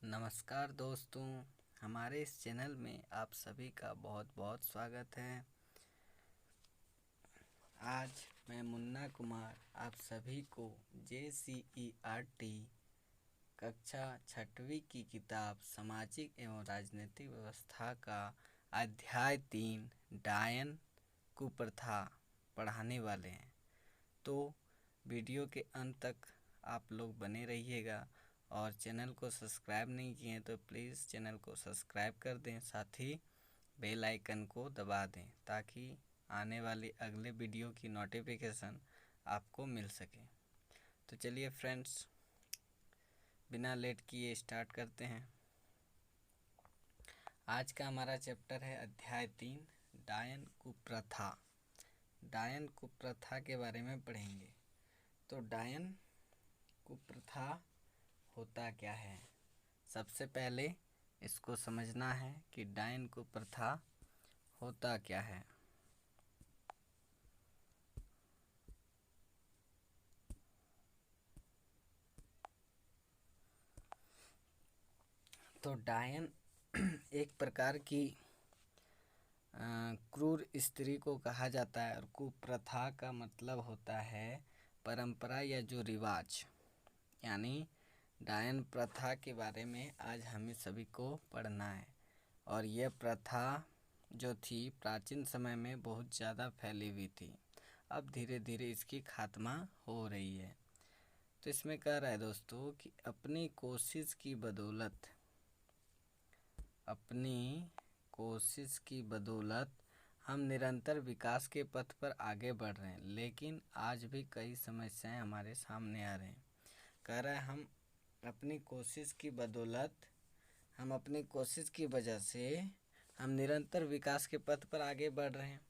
नमस्कार दोस्तों, हमारे इस चैनल में आप सभी का बहुत बहुत स्वागत है। आज मैं मुन्ना कुमार आप सभी को JCERT कक्षा 6वीं की किताब सामाजिक एवं राजनीतिक व्यवस्था का अध्याय 3 डायन कुप्रथा पढ़ाने वाले हैं। तो वीडियो के अंत तक आप लोग बने रहिएगा और चैनल को सब्सक्राइब नहीं किए हैं तो प्लीज़ चैनल को सब्सक्राइब कर दें, साथ ही बेल आइकन को दबा दें ताकि आने वाली अगले वीडियो की नोटिफिकेशन आपको मिल सके। तो चलिए फ्रेंड्स, बिना लेट किए स्टार्ट करते हैं। आज का हमारा चैप्टर है अध्याय 3 डायन कुप्रथा। डायन कुप्रथा के बारे में पढ़ेंगे। तो डायन कुप्रथा होता क्या है, सबसे पहले इसको समझना है कि डायन कुप्रथा होता क्या है। तो डायन एक प्रकार की क्रूर स्त्री को कहा जाता है और कुप्रथा का मतलब होता है परंपरा या जो रिवाज। यानी डायन प्रथा के बारे में आज हमें सभी को पढ़ना है। और यह प्रथा जो थी प्राचीन समय में बहुत ज़्यादा फैली हुई थी, अब धीरे धीरे इसकी खात्मा हो रही है। तो इसमें कह रहा है दोस्तों कि अपनी कोशिश की बदौलत हम निरंतर विकास के पथ पर आगे बढ़ रहे हैं, लेकिन आज भी कई समस्याएं हमारे सामने आ रहे हैं। कह रहा है हम अपनी कोशिश की वजह से हम निरंतर विकास के पथ पर आगे बढ़ रहे हैं।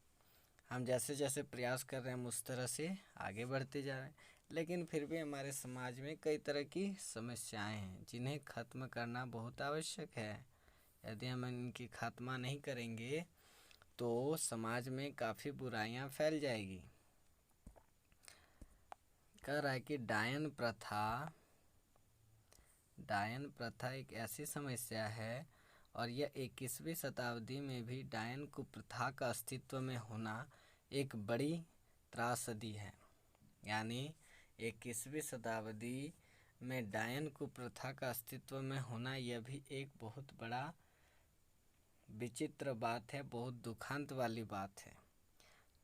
हम जैसे जैसे प्रयास कर रहे हैं हम उस तरह से आगे बढ़ते जा रहे हैं, लेकिन फिर भी हमारे समाज में कई तरह की समस्याएं हैं जिन्हें खत्म करना बहुत आवश्यक है। यदि हम इनकी खात्मा नहीं करेंगे तो समाज में काफ़ी बुराइयां फैल जाएगी। कह रहा है कि डायन प्रथा एक ऐसी समस्या है और यह 21वीं शताब्दी में भी डायन कुप्रथा का अस्तित्व में होना एक बड़ी त्रासदी है। यानी 21वीं शताब्दी में डायन कुप्रथा का अस्तित्व में होना यह भी एक बहुत बड़ा विचित्र बात है, बहुत दुखांत वाली बात है।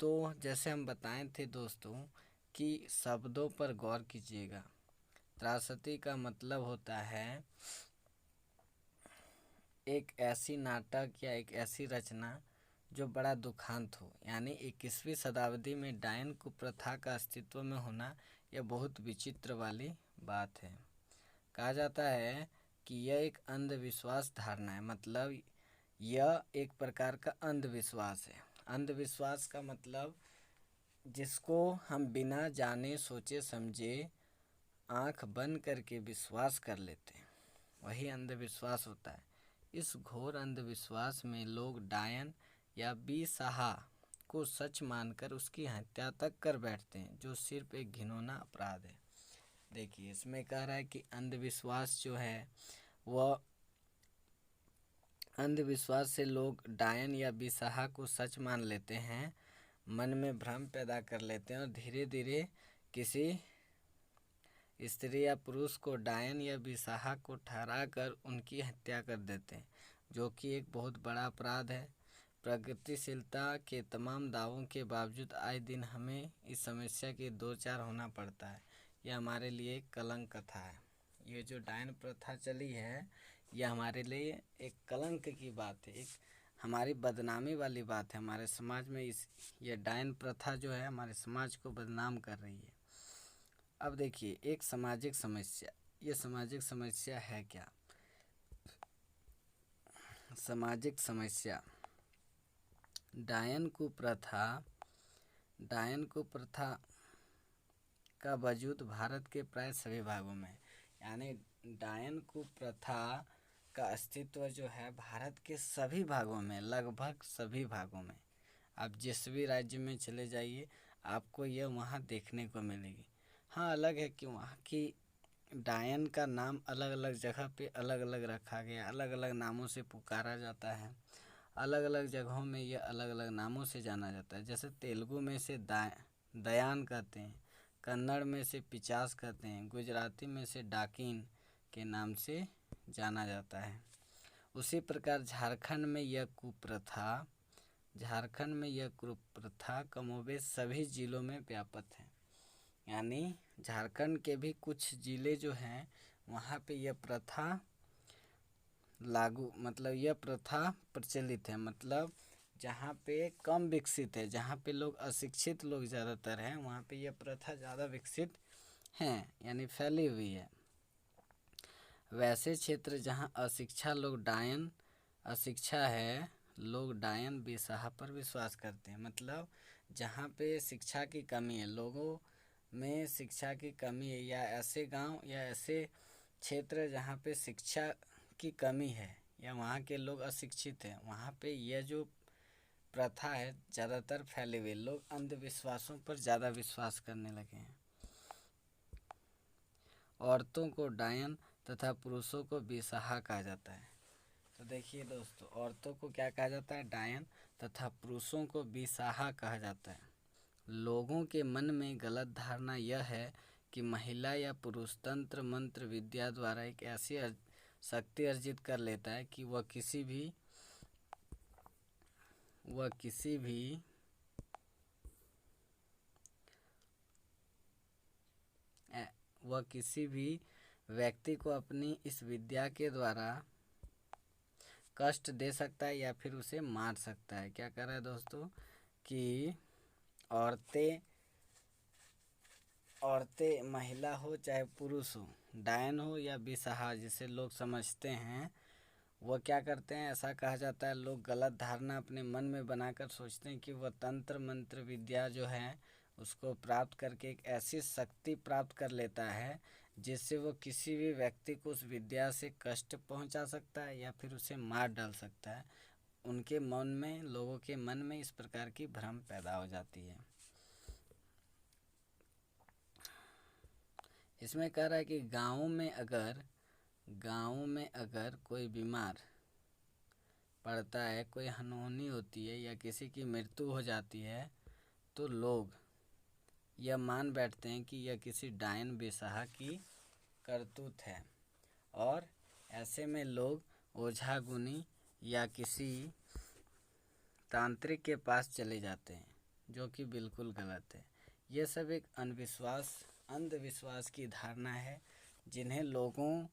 तो जैसे हम बताए थे दोस्तों कि शब्दों पर गौर कीजिएगा। त्रासदी का मतलब होता है एक ऐसी नाटक या एक ऐसी रचना जो बड़ा दुखांत हो। यानी 21वीं शताब्दी में डायन कुप्रथा का अस्तित्व में होना यह बहुत विचित्र वाली बात है। कहा जाता है कि यह एक अंधविश्वास धारणा है, मतलब यह एक प्रकार का अंधविश्वास है। अंधविश्वास का मतलब जिसको हम बिना जाने सोचे समझे आंख बंद करके विश्वास कर लेते हैं, वही अंधविश्वास होता है। इस घोर अंधविश्वास में लोग डायन या बिसाहा को सच मानकर उसकी हत्या तक कर बैठते हैं, जो सिर्फ एक घिनौना अपराध है। देखिए इसमें कह रहा है कि अंधविश्वास जो है वह अंधविश्वास से लोग डायन या बिसाहा को सच मान लेते हैं, मन में भ्रम पैदा कर लेते हैं और धीरे धीरे किसी स्त्री या पुरुष को डायन या बिसाहा को ठहरा कर उनकी हत्या कर देते हैं, जो कि एक बहुत बड़ा अपराध है। प्रगतिशीलता के तमाम दावों के बावजूद आए दिन हमें इस समस्या के दो चार होना पड़ता है। यह हमारे लिए एक कलंक कथा है। ये जो डायन प्रथा चली है यह हमारे लिए एक कलंक की बात है, एक हमारी बदनामी वाली बात है। हमारे समाज में यह डायन प्रथा जो है हमारे समाज को बदनाम कर रही है। अब देखिए एक सामाजिक समस्या, ये सामाजिक समस्या है क्या? सामाजिक समस्या डायन कुप्रथा का वजूद भारत के प्राय सभी भागों में, यानी डायन कुप्रथा का अस्तित्व जो है भारत के सभी भागों में, लगभग सभी भागों में। आप जिस भी राज्य में चले जाइए आपको यह वहाँ देखने को मिलेगी। हाँ, अलग है कि वहाँ की डायन का नाम अलग अलग जगह पे अलग अलग रखा गया, अलग अलग नामों से पुकारा जाता है, अलग अलग जगहों में यह अलग अलग नामों से जाना जाता है। जैसे तेलुगु में से दयान कहते हैं, कन्नड़ में से पिचास कहते हैं, गुजराती में से डाकिन के नाम से जाना जाता है। उसी प्रकार झारखंड में यह कुप्रथा कमोबेश सभी जिलों में व्याप्त है। यानी झारखंड के भी कुछ जिले जो हैं वहाँ पे यह प्रथा यह प्रथा प्रचलित है। मतलब जहाँ पे कम विकसित है, जहाँ पे लोग अशिक्षित लोग ज़्यादातर हैं, वहाँ पे यह प्रथा ज़्यादा विकसित है, यानी फैली हुई है। वैसे क्षेत्र जहाँ अशिक्षा है, लोग डायन बेसाहा पर विश्वास करते हैं। मतलब जहाँ पे शिक्षा की कमी है, लोगों में शिक्षा की कमी है, या ऐसे गांव या ऐसे क्षेत्र जहाँ पे शिक्षा की कमी है या वहाँ के लोग अशिक्षित हैं, वहाँ पे यह जो प्रथा है ज़्यादातर फैले हुए, लोग अंधविश्वासों पर ज़्यादा विश्वास करने लगे हैं। औरतों को डायन तथा पुरुषों को बेसहा कहा जाता है। तो देखिए दोस्तों, औरतों को क्या कहा जाता है? डायन, तथा पुरुषों को बेसहा कहा जाता है। लोगों के मन में गलत धारणा यह है कि महिला या पुरुष तंत्र मंत्र विद्या द्वारा एक ऐसी शक्ति अर्जित कर लेता है कि वह किसी भी व्यक्ति को अपनी इस विद्या के द्वारा कष्ट दे सकता है या फिर उसे मार सकता है। क्या कर रहा है दोस्तों कि औरतें महिला हो चाहे पुरुष हो, डायन हो या बेसहा जिसे लोग समझते हैं, वह क्या करते हैं? ऐसा कहा जाता है, लोग गलत धारणा अपने मन में बनाकर सोचते हैं कि वह तंत्र मंत्र विद्या जो है उसको प्राप्त करके एक ऐसी शक्ति प्राप्त कर लेता है जिससे वो किसी भी व्यक्ति को उस विद्या से कष्ट पहुंचा सकता है या फिर उसे मार डाल सकता है। लोगों के मन में इस प्रकार की भ्रम पैदा हो जाती है। इसमें कह रहा है कि गाँव में अगर कोई बीमार पड़ता है, कोई अनहोनी होती है या किसी की मृत्यु हो जाती है, तो लोग यह मान बैठते हैं कि यह किसी डायन बेसहा की करतूत है, और ऐसे में लोग ओझा गुनी या किसी तांत्रिक के पास चले जाते हैं, जो कि बिल्कुल गलत है। यह सब एक अंधविश्वास की धारणा है, जिन्हें लोगों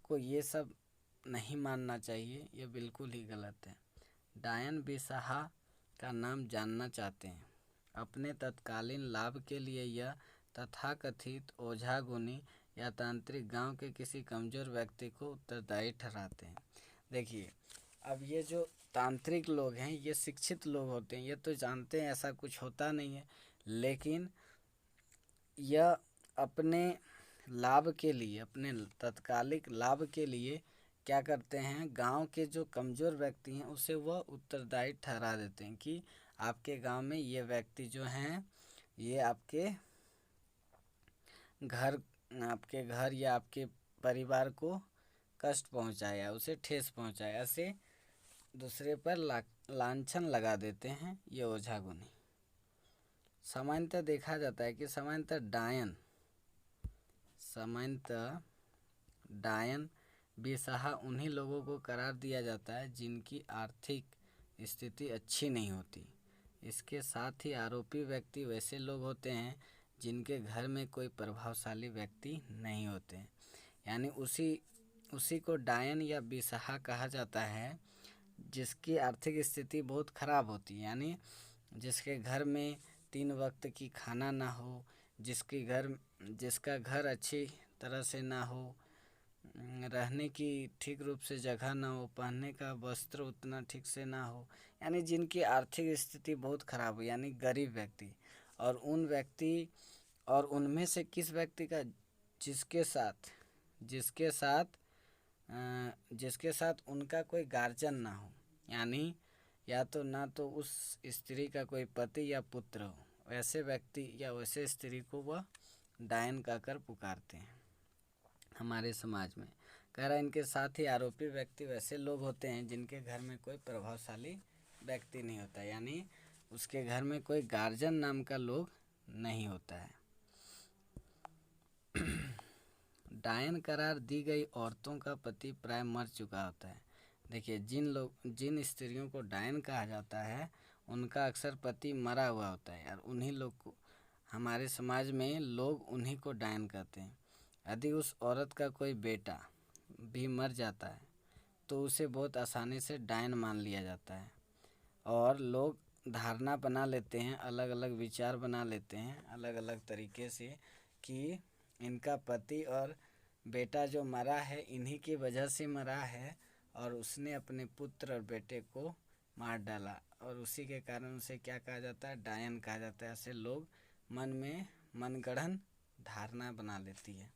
को ये सब नहीं मानना चाहिए। यह बिल्कुल ही गलत है। डायन बेसहा का नाम जानना चाहते हैं। अपने तत्कालीन लाभ के लिए यह तथाकथित ओझा गुनी या तांत्रिक गांव के किसी कमज़ोर व्यक्ति को उत्तरदायी ठहराते हैं। देखिए, अब ये जो तांत्रिक लोग हैं ये शिक्षित लोग होते हैं, ये तो जानते हैं ऐसा कुछ होता नहीं है, लेकिन यह अपने लाभ के लिए, अपने तत्कालिक लाभ के लिए क्या करते हैं? गांव के जो कमज़ोर व्यक्ति हैं उसे वह उत्तरदायी ठहरा देते हैं कि आपके गांव में ये व्यक्ति जो हैं ये आपके घर या आपके परिवार को कष्ट पहुंचाया, उसे ठेस पहुंचाया, ऐसे दूसरे पर लांछन लगा देते हैं ये ओझा गुनी। सामान्यतः देखा जाता है कि सामान्यतः डायन बेसहा उन्हीं लोगों को करार दिया जाता है जिनकी आर्थिक स्थिति अच्छी नहीं होती। इसके साथ ही आरोपी व्यक्ति वैसे लोग होते हैं जिनके घर में कोई प्रभावशाली व्यक्ति नहीं होते। यानी उसी को डायन या बेसहा कहा जाता है जिसकी आर्थिक स्थिति बहुत खराब होती है। यानी जिसके घर में 3 वक्त की खाना ना हो, जिसका घर अच्छी तरह से ना हो, रहने की ठीक रूप से जगह ना हो, पहनने का वस्त्र उतना ठीक से ना हो, यानी जिनकी आर्थिक स्थिति बहुत खराब हो, यानी गरीब व्यक्ति, और उनमें से किस व्यक्ति का जिसके साथ उनका कोई गार्जियन ना हो, यानी या तो ना तो उस स्त्री का कोई पति या पुत्र हो, वैसे व्यक्ति या वैसे स्त्री को वह डायन कहकर पुकारते हैं। हमारे समाज में। कह रहा है इनके साथ ही आरोपी व्यक्ति वैसे लोग होते हैं जिनके घर में कोई प्रभावशाली व्यक्ति नहीं होता, यानी उसके घर में कोई गार्जियन नाम का लोग नहीं होता है। डायन करार दी गई औरतों का पति प्राय मर चुका होता है। देखिए, जिन स्त्रियों को डायन कहा जाता है उनका अक्सर पति मरा हुआ होता है यार। उन्हीं लोग को हमारे समाज में लोग उन्हीं को डायन कहते हैं। यदि उस औरत का कोई बेटा भी मर जाता है तो उसे बहुत आसानी से डायन मान लिया जाता है और लोग धारणा बना लेते हैं, अलग अलग विचार बना लेते हैं अलग अलग तरीके से कि इनका पति और बेटा जो मरा है इन्हीं की वजह से मरा है और उसने अपने पुत्र और बेटे को मार डाला और उसी के कारण उसे क्या कहा जाता है, डायन कहा जाता है। ऐसे लोग मन में मनगढ़ंत धारणा बना लेती है।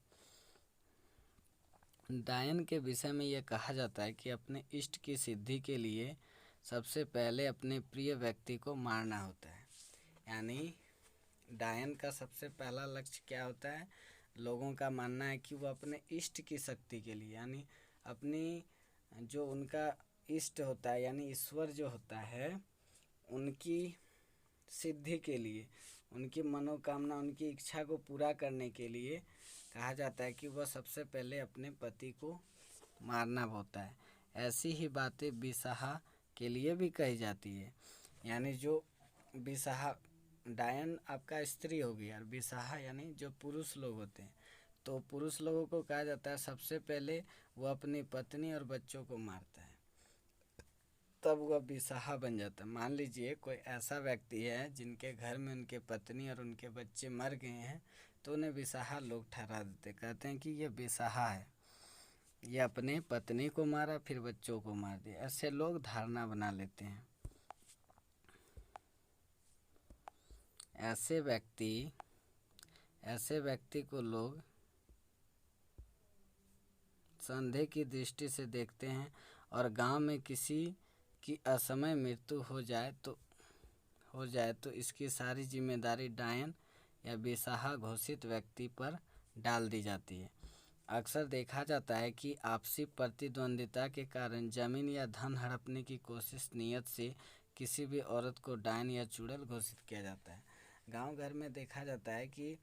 डायन के विषय में यह कहा जाता है कि अपने इष्ट की सिद्धि के लिए सबसे पहले अपने प्रिय व्यक्ति को मारना होता है। यानी डायन का सबसे पहला लक्ष्य क्या होता है, लोगों का मानना है कि वो अपने इष्ट की शक्ति के लिए, यानी अपनी जो उनका इष्ट होता है यानी ईश्वर जो होता है उनकी सिद्धि के लिए, उनकी मनोकामना उनकी इच्छा को पूरा करने के लिए कहा जाता है कि वह सबसे पहले अपने पति को मारना होता है। ऐसी ही बातें बिसाहा के लिए भी कही जाती है। यानी जो बिसाहा डायन आपका स्त्री होगी और बिसाहा यानी जो पुरुष लोग होते हैं, तो पुरुष लोगों को कहा जाता है सबसे पहले वो अपनी पत्नी और बच्चों को मारता है, तब वह बिसाहा बन जाता है। मान लीजिए कोई ऐसा व्यक्ति है जिनके घर में उनके पत्नी और उनके बच्चे मर गए हैं, तो उन्हें बिसाहा लोग ठहरा देते, कहते हैं कि ये बिसाहा है, ये अपने पत्नी को मारा फिर बच्चों को मार दिया। ऐसे लोग धारणा बना लेते हैं। ऐसे व्यक्ति को लोग संदेह की दृष्टि से देखते हैं और गांव में किसी की असमय मृत्यु हो जाए तो इसकी सारी जिम्मेदारी डायन या बेसहारा घोषित व्यक्ति पर डाल दी जाती है। अक्सर देखा जाता है कि आपसी प्रतिद्वंदिता के कारण जमीन या धन हड़पने की कोशिश नीयत से किसी भी औरत को डायन या चुड़ैल घोषित किया जाता है। गांव घर में देखा जाता है कि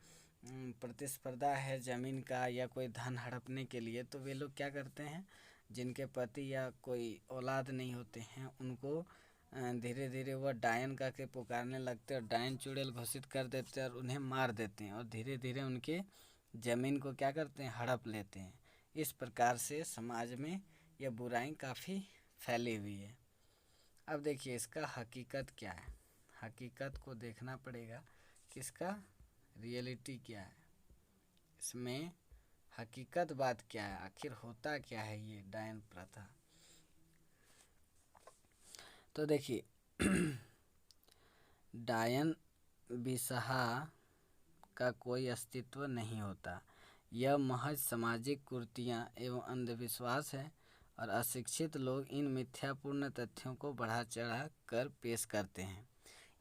प्रतिस्पर्धा है ज़मीन का या कोई धन हड़पने के लिए, तो वे लोग क्या करते हैं, जिनके पति या कोई औलाद नहीं होते हैं उनको धीरे धीरे वह डायन का के पुकारने लगते हैं और डायन चुड़ैल घोषित कर देते हैं और उन्हें मार देते हैं और धीरे धीरे उनके ज़मीन को क्या करते हैं, हड़प लेते हैं। इस प्रकार से समाज में यह बुराई काफ़ी फैली हुई है। अब देखिए इसका हकीकत क्या है, हकीकत को देखना पड़ेगा कि इसका रियलिटी क्या है, इसमें हकीकत बात क्या है, आखिर होता क्या है ये डायन प्रथा। तो देखिए डायन बिसहा का कोई अस्तित्व नहीं होता, यह महज सामाजिक कुरीतियाँ एवं अंधविश्वास है और अशिक्षित लोग इन मिथ्यापूर्ण तथ्यों को बढ़ा चढ़ा कर पेश करते हैं।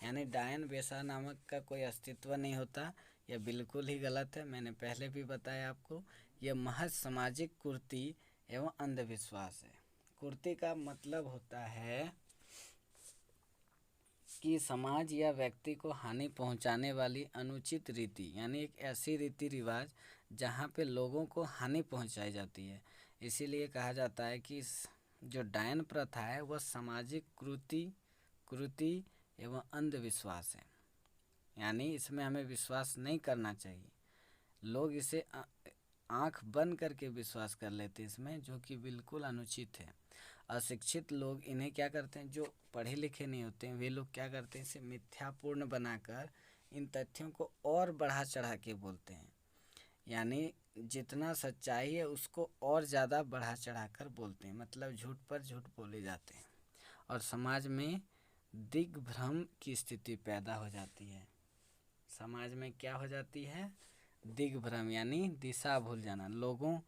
यानी डायन बेसा नामक का कोई अस्तित्व नहीं होता, यह बिल्कुल ही गलत है। मैंने पहले भी बताया आपको, यह महज सामाजिक कुरीति एवं अंधविश्वास है। कुरीति का मतलब होता है कि समाज या व्यक्ति को हानि पहुंचाने वाली अनुचित रीति, यानी एक ऐसी रीति रिवाज जहाँ पे लोगों को हानि पहुंचाई जाती है। इसीलिए कहा जाता है कि जो डायन प्रथा है वह सामाजिक कुरीति एवं अंधविश्वास है, यानी इसमें हमें विश्वास नहीं करना चाहिए। लोग इसे आंख बंद करके विश्वास कर लेते हैं इसमें, जो कि बिल्कुल अनुचित है। अशिक्षित लोग इन्हें क्या करते हैं, जो पढ़े लिखे नहीं होते हैं वे लोग क्या करते हैं, इसे मिथ्यापूर्ण बनाकर इन तथ्यों को और बढ़ा चढ़ा के बोलते हैं। यानी जितना सच्चाई है उसको और ज़्यादा बढ़ा चढ़ा कर बोलते हैं, मतलब झूठ पर झूठ बोले जाते हैं और समाज में दिग्भ्रम की स्थिति पैदा हो जाती है। समाज में क्या हो जाती है, दिग्भ्रम, यानी दिशा भूल जाना। लोगों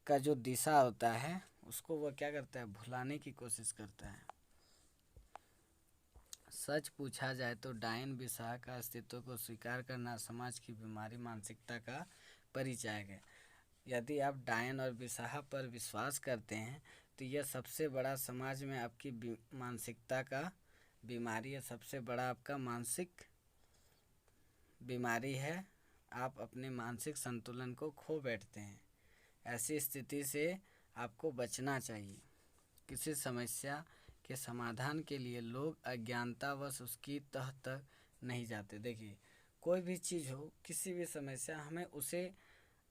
का जो दिशा होता है उसको वह क्या करता है, भुलाने की कोशिश करता है। सच पूछा जाए तो डायन बिसाह का अस्तित्व को स्वीकार करना समाज की बीमारी मानसिकता का परिचायक है। यदि आप डायन और बिसाह पर विश्वास करते हैं तो यह सबसे बड़ा समाज में आपकी मानसिकता का बीमारी है, सबसे बड़ा आपका मानसिक बीमारी है। आप अपने मानसिक संतुलन को खो बैठते हैं। ऐसी स्थिति से आपको बचना चाहिए। किसी समस्या के समाधान के लिए लोग अज्ञानतावश उसकी तह तक नहीं जाते। देखिए, कोई भी चीज़ हो, किसी भी समस्या, हमें उसे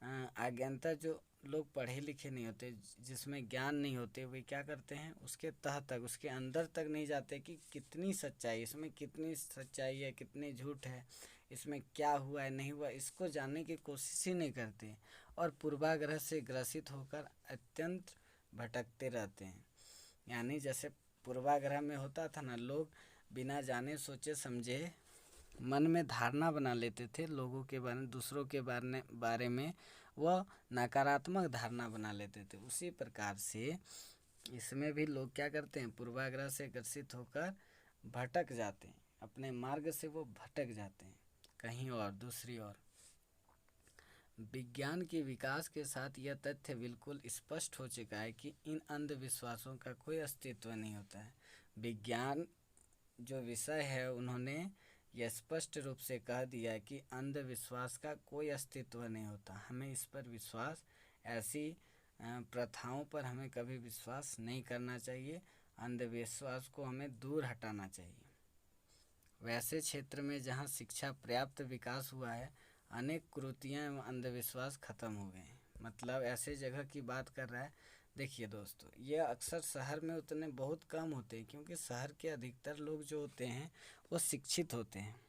अज्ञानता, जो लोग पढ़े लिखे नहीं होते, जिसमें ज्ञान नहीं होते, वे क्या करते हैं, उसके तह तक, उसके अंदर तक नहीं जाते कि कितनी सच्चाई, इसमें कितनी सच्चाई है, कितनी झूठ है, इसमें क्या हुआ है नहीं हुआ, इसको जानने की कोशिश ही नहीं करते और पूर्वाग्रह से ग्रसित होकर अत्यंत भटकते रहते हैं। यानी जैसे पूर्वाग्रह में होता था ना, लोग बिना जाने सोचे समझे मन में धारणा बना लेते थे लोगों के बारे में, दूसरों के बारे में वह नकारात्मक धारणा बना लेते थे। उसी प्रकार से इसमें भी लोग क्या करते हैं, पूर्वाग्रह से ग्रसित होकर भटक जाते हैं, अपने मार्ग से वो भटक जाते हैं कहीं और, दूसरी ओर। विज्ञान के विकास के साथ यह तथ्य बिल्कुल स्पष्ट हो चुका है कि इन अंधविश्वासों का कोई अस्तित्व नहीं होता है। विज्ञान जो विषय है, उन्होंने यह स्पष्ट रूप से कह दिया है कि अंधविश्वास का कोई अस्तित्व नहीं होता। हमें इस पर विश्वास, ऐसी प्रथाओं पर हमें कभी विश्वास नहीं करना चाहिए। अंधविश्वास को हमें दूर हटाना चाहिए। वैसे क्षेत्र में जहाँ शिक्षा पर्याप्त विकास हुआ है, अनेक कुरीतियाँ एवं अंधविश्वास खत्म हो गए हैं। मतलब ऐसे जगह की बात कर रहा है। देखिए दोस्तों, ये अक्सर शहर में उतने बहुत कम होते हैं, क्योंकि शहर के अधिकतर लोग जो होते हैं वो शिक्षित होते हैं,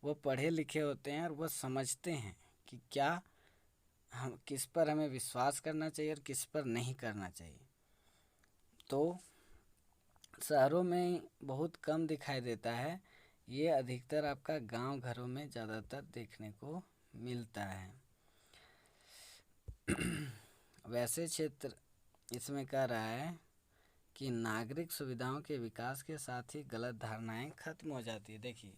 वो पढ़े लिखे होते हैं और वो समझते हैं कि क्या हम, किस पर हमें विश्वास करना चाहिए और किस पर नहीं करना चाहिए। तो शहरों में बहुत कम दिखाई देता है, ये अधिकतर आपका गांव घरों में ज़्यादातर देखने को मिलता है। वैसे क्षेत्र इसमें कह रहा है कि नागरिक सुविधाओं के विकास के साथ ही गलत धारणाएं खत्म हो जाती है। देखिए,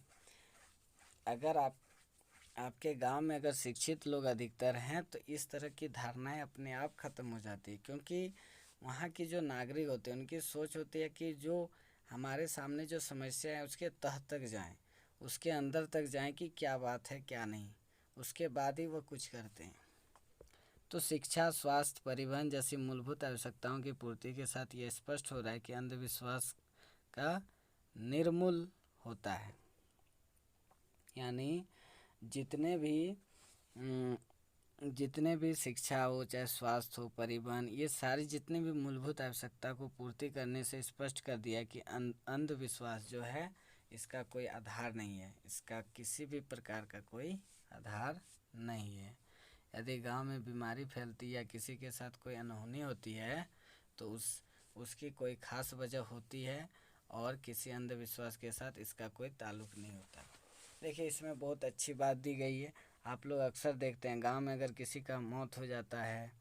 अगर आपके गांव में अगर शिक्षित लोग अधिकतर हैं तो इस तरह की धारणाएं अपने आप खत्म हो जाती है, क्योंकि वहाँ की जो नागरिक होते हैं उनकी सोच होती है कि जो हमारे सामने जो समस्या है उसके तह तक जाएं, उसके अंदर तक जाएं कि क्या बात है क्या नहीं, उसके बाद ही वो कुछ करते हैं। तो शिक्षा, स्वास्थ्य, परिवहन जैसी मूलभूत आवश्यकताओं की पूर्ति के साथ ये स्पष्ट हो रहा है कि अंधविश्वास का निर्मूल होता है। यानी जितने भी शिक्षा हो, चाहे स्वास्थ्य हो, परिवहन, ये सारी जितनी भी मूलभूत आवश्यकता को पूर्ति करने से स्पष्ट कर दिया कि अंधविश्वास जो है इसका कोई आधार नहीं है, इसका किसी भी प्रकार का कोई आधार नहीं है। यदि गांव में बीमारी फैलती या किसी के साथ कोई अनहोनी होती है तो उसकी कोई खास वजह होती है और किसी अंधविश्वास के साथ इसका कोई ताल्लुक नहीं होता। देखिए, इसमें बहुत अच्छी बात दी गई है। आप लोग अक्सर देखते हैं गांव में अगर किसी का मौत हो जाता है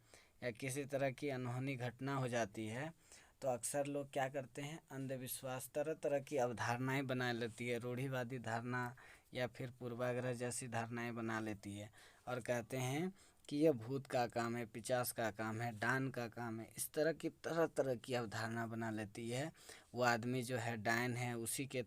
या किसी तरह की अनहोनी घटना हो जाती है तो अक्सर लोग क्या करते हैं, अंधविश्वास, तरह तरह की अवधारणाएं बना लेती है, रूढ़िवादी धारणा या फिर पूर्वाग्रह जैसी धारणाएं बना लेती है और कहते हैं कि यह भूत का काम है, पिशाच का काम है, डायन का काम है। इस तरह तरह की अवधारणा बना लेती है। वो आदमी जो है डायन है, उसी के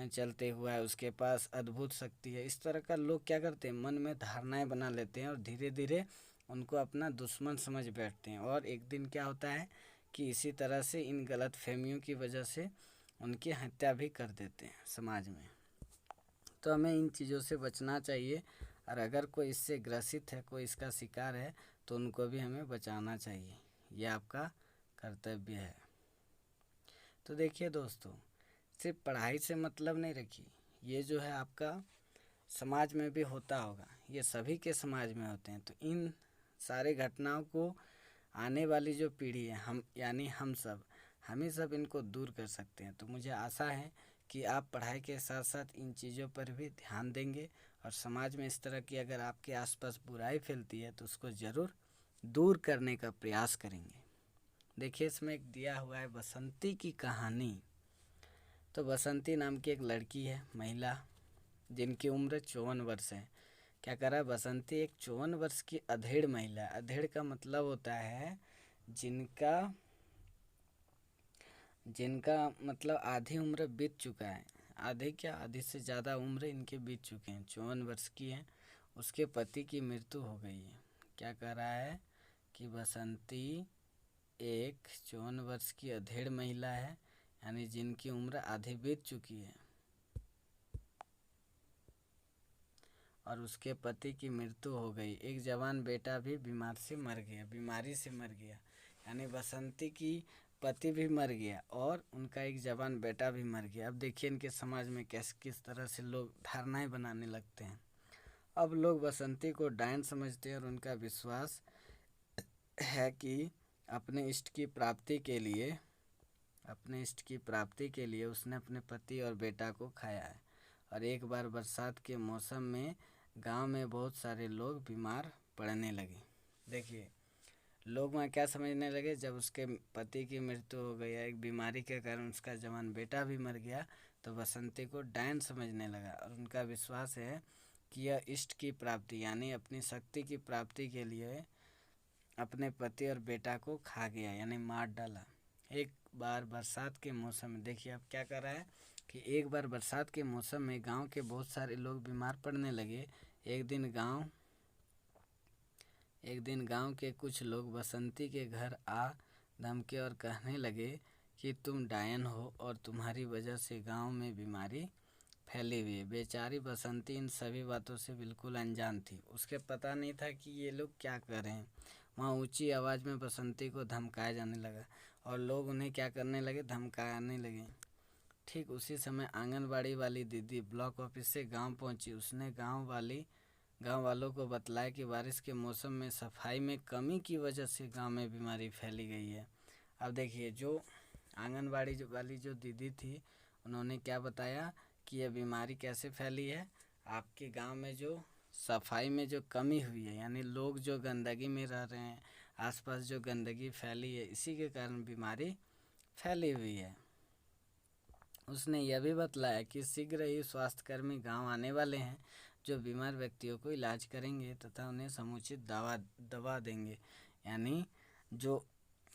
चलते हुआ है, उसके पास अद्भुत शक्ति है। इस तरह का लोग क्या करते हैं, मन में धारणाएं बना लेते हैं और धीरे धीरे उनको अपना दुश्मन समझ बैठते हैं। और एक दिन क्या होता है कि इसी तरह से इन गलत फहमियों की वजह से उनकी हत्या भी कर देते हैं समाज में। तो हमें इन चीज़ों से बचना चाहिए और अगर कोई इससे ग्रसित है, कोई इसका शिकार है, तो उनको भी हमें बचाना चाहिए। यह आपका कर्तव्य है। तो देखिए दोस्तों, सिर्फ पढ़ाई से मतलब नहीं रखिए, ये जो है आपका समाज में भी होता होगा, ये सभी के समाज में होते हैं। तो इन सारे घटनाओं को आने वाली जो पीढ़ी है, हम यानी हम ही सब इनको दूर कर सकते हैं। तो मुझे आशा है कि आप पढ़ाई के साथ साथ इन चीज़ों पर भी ध्यान देंगे और समाज में इस तरह की अगर आपके आसपास बुराई फैलती है तो उसको ज़रूर दूर करने का प्रयास करेंगे। देखिए, इसमें एक दिया हुआ है बसंती की कहानी। तो बसंती नाम की एक लड़की है, महिला, जिनकी उम्र 54 वर्ष है। क्या कर रहा है, बसंती एक 54 वर्ष की अधेड़ महिला। अधेड़ का मतलब होता है जिनका जिनका मतलब आधी उम्र बीत चुका है, आधे क्या आधी से ज़्यादा उम्र इनके बीत चुके हैं, 54 वर्ष की है, उसके पति की मृत्यु हो गई है। क्या कह रहा है कि बसंती एक 54 वर्ष की अधेड़ महिला है, यानी जिनकी उम्र आधी बीत चुकी है, और उसके पति की मृत्यु हो गई। एक जवान बेटा भी बीमारी से मर गया, यानी बसंती की पति भी मर गया और उनका एक जवान बेटा भी मर गया। अब देखिए इनके समाज में किस तरह से लोग धारणाएं बनाने लगते हैं। अब लोग बसंती को डायन समझते हैं और उनका विश्वास है कि अपने इष्ट की प्राप्ति के लिए उसने अपने पति और बेटा को खाया है। और एक बार बरसात के मौसम में गांव में बहुत सारे लोग बीमार पड़ने लगे। देखिए लोग वहाँ क्या समझने लगे, जब उसके पति की मृत्यु हो गई, एक बीमारी के कारण उसका जवान बेटा भी मर गया, तो बसंती को डायन समझने लगा। और उनका विश्वास है कि यह इष्ट की प्राप्ति यानी अपनी शक्ति की प्राप्ति के लिए अपने पति और बेटा को खा गया, यानी मार डाला। एक बार बरसात के मौसम में, देखिए अब क्या कर रहा है कि एक बार बरसात के मौसम में गांव के बहुत सारे लोग बीमार पड़ने लगे। एक दिन गांव के कुछ लोग बसंती के घर आ धमके और कहने लगे कि तुम डायन हो और तुम्हारी वजह से गांव में बीमारी फैली हुई है। बेचारी बसंती इन सभी बातों से बिल्कुल अनजान थी, उसके पता नहीं था कि ये लोग क्या कर रहे हैं। वहाँ ऊंची आवाज़ में बसंती को धमकाया जाने लगा और लोग उन्हें क्या करने लगे, धमकाने लगे। ठीक उसी समय आंगनबाड़ी वाली दीदी ब्लॉक ऑफिस से गांव पहुंची। उसने गांव वालों को बतलाया कि बारिश के मौसम में सफाई में कमी की वजह से गांव में बीमारी फैली गई है। अब देखिए जो आंगनबाड़ी वाली जो दीदी थी, उन्होंने क्या बताया कि यह बीमारी कैसे फैली है, आपके गांव में जो सफाई में जो कमी हुई है, यानी लोग जो गंदगी में रह रहे हैं, आसपास जो गंदगी फैली है, इसी के कारण बीमारी फैली हुई है। उसने यह भी बतलाया कि शीघ्र ही स्वास्थ्यकर्मी गांव आने वाले हैं, जो बीमार व्यक्तियों को इलाज करेंगे तथा उन्हें समुचित दवा देंगे। यानी जो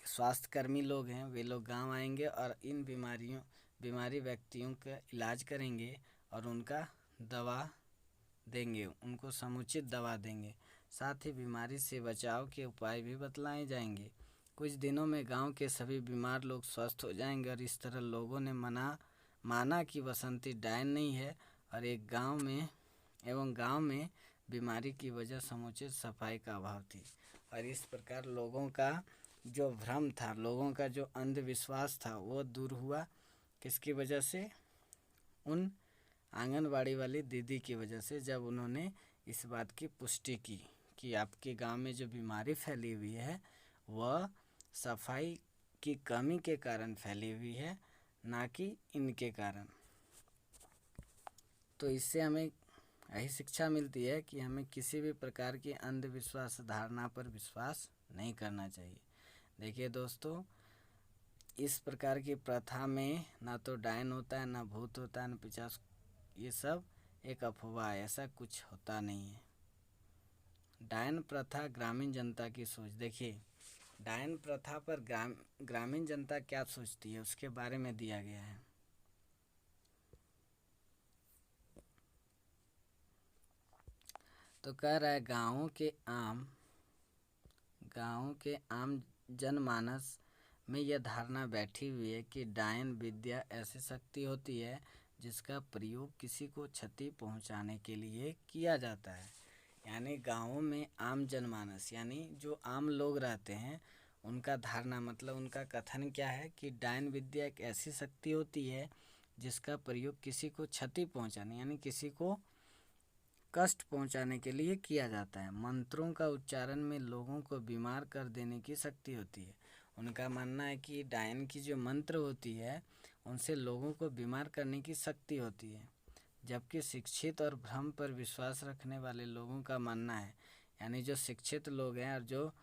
स्वास्थ्यकर्मी लोग हैं वे लोग गांव आएंगे और इन बीमारी व्यक्तियों का इलाज करेंगे और उनका दवा देंगे, उनको समुचित दवा देंगे। साथ ही बीमारी से बचाव के उपाय भी बतलाए जाएंगे। कुछ दिनों में गांव के सभी बीमार लोग स्वस्थ हो जाएंगे और इस तरह लोगों ने माना कि बसंती डायन नहीं है और गांव में बीमारी की वजह समुचित सफाई का अभाव थी। और इस प्रकार लोगों का जो भ्रम था, लोगों का जो अंधविश्वास था, वो दूर हुआ। किसकी वजह से? उन आंगनबाड़ी वाली दीदी की वजह से, जब उन्होंने इस बात की पुष्टि की कि आपके गांव में जो बीमारी फैली हुई है वह सफाई की कमी के कारण फैली हुई है, ना कि इनके कारण। तो इससे हमें यही शिक्षा मिलती है कि हमें किसी भी प्रकार की अंधविश्वास धारणा पर विश्वास नहीं करना चाहिए। देखिए दोस्तों, इस प्रकार की प्रथा में ना तो डायन होता है, ना भूत होता है, ना पिशाच, ये सब एक अफवाह है, ऐसा कुछ होता नहीं है। डायन प्रथा ग्रामीण जनता की सोच। देखिए डायन प्रथा पर ग्रामीण जनता क्या सोचती है उसके बारे में दिया गया है। तो कह रहा है गाँवों के आम जनमानस में यह धारणा बैठी हुई है कि डायन विद्या ऐसी शक्ति होती है जिसका प्रयोग किसी को क्षति पहुंचाने के लिए किया जाता है। यानी गाँवों में आम जनमानस यानी जो आम लोग रहते हैं, उनका धारणा मतलब उनका कथन क्या है कि डायन विद्या एक ऐसी शक्ति होती है जिसका प्रयोग किसी को क्षति पहुंचाने यानी किसी को कष्ट पहुंचाने के लिए किया जाता है। मंत्रों का उच्चारण में लोगों को बीमार कर देने की शक्ति होती है। उनका मानना है कि डायन की जो मंत्र होती है उनसे लोगों को बीमार करने की शक्ति होती है। जबकि शिक्षित और भ्रम पर विश्वास रखने वाले लोगों का मानना है, यानी जो शिक्षित लोग हैं और जो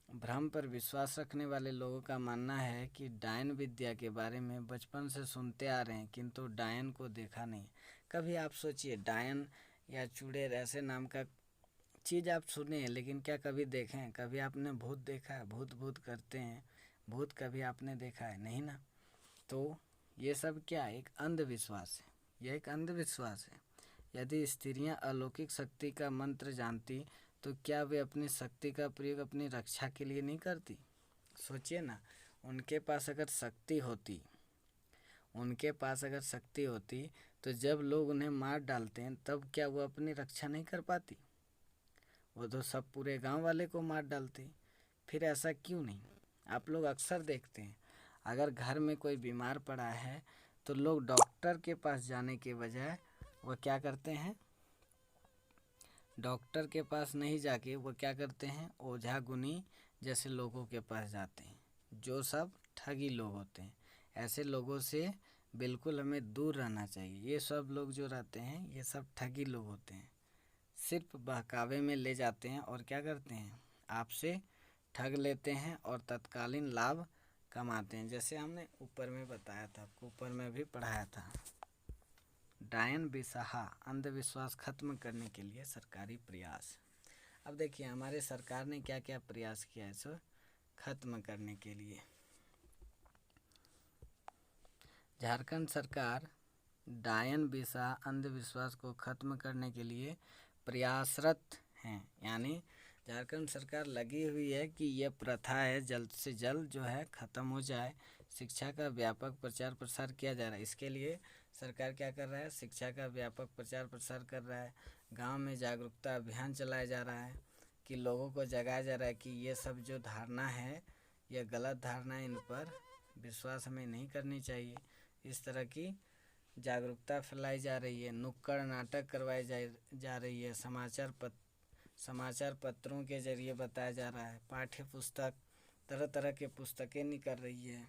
भ्रम पर विश्वास रखने वाले लोगों का मानना है कि डायन विद्या के बारे में बचपन से सुनते आ रहे हैं किंतु डायन को देखा नहीं। कभी आप सोचिए डायन या चुड़ैल ऐसे नाम का चीज़ आप सुने हैं लेकिन क्या कभी देखें हैं? कभी आपने भूत देखा है? भूत भूत करते हैं, भूत कभी आपने देखा है? नहीं ना। तो ये सब क्या एक अंधविश्वास है, यह एक अंधविश्वास है। यदि स्त्रियां अलौकिक शक्ति का मंत्र जानती तो क्या वे अपनी शक्ति का प्रयोग अपनी रक्षा के लिए नहीं करती? सोचिए ना, उनके पास अगर शक्ति होती, उनके पास अगर शक्ति होती तो जब लोग उन्हें मार डालते हैं तब क्या वो अपनी रक्षा नहीं कर पाती? वो तो सब पूरे गांव वाले को मार डालती। फिर ऐसा क्यों नहीं? आप लोग अक्सर देखते हैं, अगर घर में कोई बीमार पड़ा है तो लोग डॉक्टर के पास जाने के बजाय वो क्या करते हैं, डॉक्टर के पास नहीं जाके वो क्या करते हैं, ओझा गुनी जैसे लोगों के पास जाते हैं, जो सब ठगी लोग होते हैं। ऐसे लोगों से बिल्कुल हमें दूर रहना चाहिए। ये सब लोग जो रहते हैं ये सब ठगी लोग होते हैं, सिर्फ बहकावे में ले जाते हैं और क्या करते हैं, आपसे ठग लेते हैं और तत्कालीन लाभ कमाते हैं। जैसे हमने ऊपर में बताया था, आपको ऊपर में भी पढ़ाया था। डायन बिसाहा, अंधविश्वास खत्म करने के लिए सरकारी प्रयास। अब देखिए हमारे सरकार ने क्या क्या प्रयास किया है इसको खत्म करने के लिए। झारखंड सरकार डायन बिसाह अंधविश्वास को खत्म करने के लिए प्रयासरत हैं। यानी झारखंड सरकार लगी हुई है कि यह प्रथा है जल्द से जल्द जो है ख़त्म हो जाए। शिक्षा का व्यापक प्रचार प्रसार किया जा रहा है। इसके लिए सरकार क्या कर रहा है, शिक्षा का व्यापक प्रचार प्रसार कर रहा है। गांव में जागरूकता अभियान चलाया जा रहा है कि लोगों को जगाया जा रहा है कि ये सब जो धारणा है यह गलत धारणा है, इन पर विश्वास हमें नहीं करनी चाहिए। इस तरह की जागरूकता फैलाई जा रही है। नुक्कड़ नाटक करवाई जा रही है। समाचार पत्रों के जरिए बताया जा रहा है। पाठ्य पुस्तक, तरह तरह के पुस्तकें निकल रही है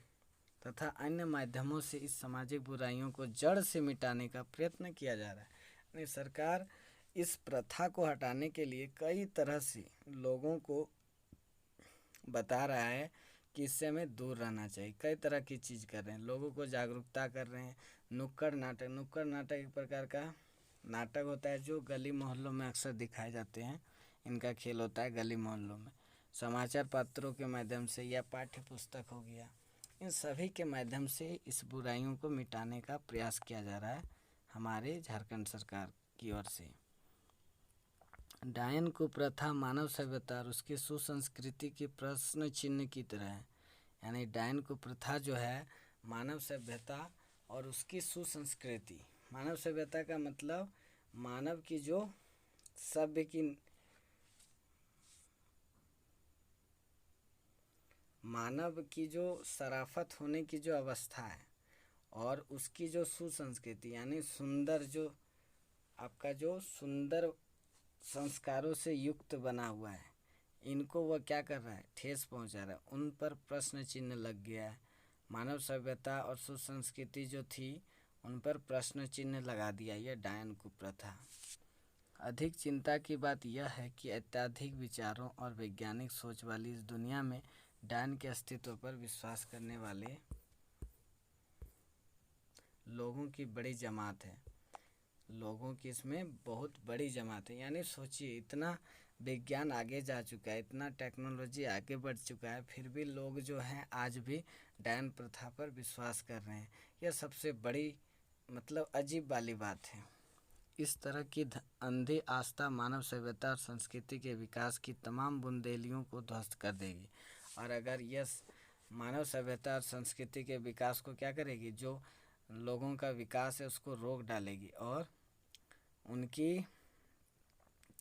तथा अन्य माध्यमों से इस सामाजिक बुराइयों को जड़ से मिटाने का प्रयत्न किया जा रहा है। यानी सरकार इस प्रथा को हटाने के लिए कई तरह से लोगों को बता रहा है कि इससे हमें दूर रहना चाहिए। कई तरह की चीज़ कर रहे हैं, लोगों को जागरूकता कर रहे हैं। नुक्कड़ नाटक एक प्रकार का नाटक होता है जो गली मोहल्लों में अक्सर दिखाए जाते हैं। इनका खेल होता है गली मोहल्लों में। समाचार पत्रों के माध्यम से या पाठ्य पुस्तक हो गया, इन सभी के माध्यम से इस बुराइयों को मिटाने का प्रयास किया जा रहा है हमारे झारखंड सरकार की ओर से। डायन कुप्रथा मानव सभ्यता और उसकी सुसंस्कृति की प्रश्न चिन्ह की तरह है। यानी डायन कुप्रथा जो है मानव सभ्यता और उसकी सुसंस्कृति, मानव सभ्यता का मतलब मानव की जो सभ्य की, मानव की जो शराफत होने की जो अवस्था है और उसकी जो सुसंस्कृति यानी सुंदर, जो आपका जो सुंदर संस्कारों से युक्त बना हुआ है, इनको वह क्या कर रहा है, ठेस पहुंचा रहा है। उन पर प्रश्न चिन्ह लग गया है। मानव सभ्यता और सुसंस्कृति जो थी उन पर प्रश्न चिन्ह लगा दिया यह डायन कुप्रथा। अधिक चिंता की बात यह है कि अत्यधिक विचारों और वैज्ञानिक सोच वाली इस दुनिया में डायन के अस्तित्व पर विश्वास करने वाले लोगों की बड़ी जमात है। लोगों की इसमें बहुत बड़ी जमात है। यानी सोचिए, इतना विज्ञान आगे जा चुका है, इतना टेक्नोलॉजी आगे बढ़ चुका है, फिर भी लोग जो हैं आज भी डायन प्रथा पर विश्वास कर रहे हैं। यह सबसे बड़ी मतलब अजीब वाली बात है। इस तरह की अंधी आस्था मानव सभ्यता और संस्कृति के विकास की तमाम बुंदेलियों को ध्वस्त कर देगी। और अगर यह मानव सभ्यता और संस्कृति के विकास को क्या करेगी, जो लोगों का विकास है उसको रोक डालेगी और उनकी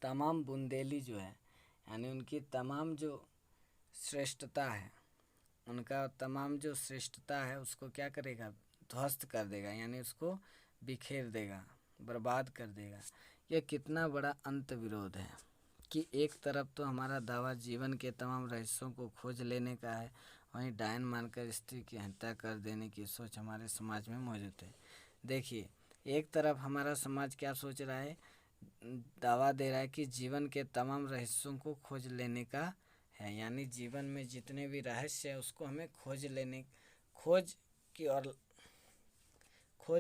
तमाम बुंदेली जो है, यानी उनकी तमाम जो श्रेष्ठता है, उनका तमाम जो श्रेष्ठता है उसको क्या करेगा, ध्वस्त कर देगा, यानी उसको बिखेर देगा, बर्बाद कर देगा। यह कितना बड़ा अंत विरोध है कि एक तरफ तो हमारा दावा जीवन के तमाम रहस्यों को खोज लेने का है, वहीं डायन मानकर स्त्री की हत्या कर देने की सोच हमारे समाज में मौजूद है। देखिए, एक तरफ हमारा समाज क्या सोच रहा है, दावा दे रहा है कि जीवन के तमाम रहस्यों को खोज लेने का है, यानी जीवन में जितने भी रहस्य है उसको हमें खोज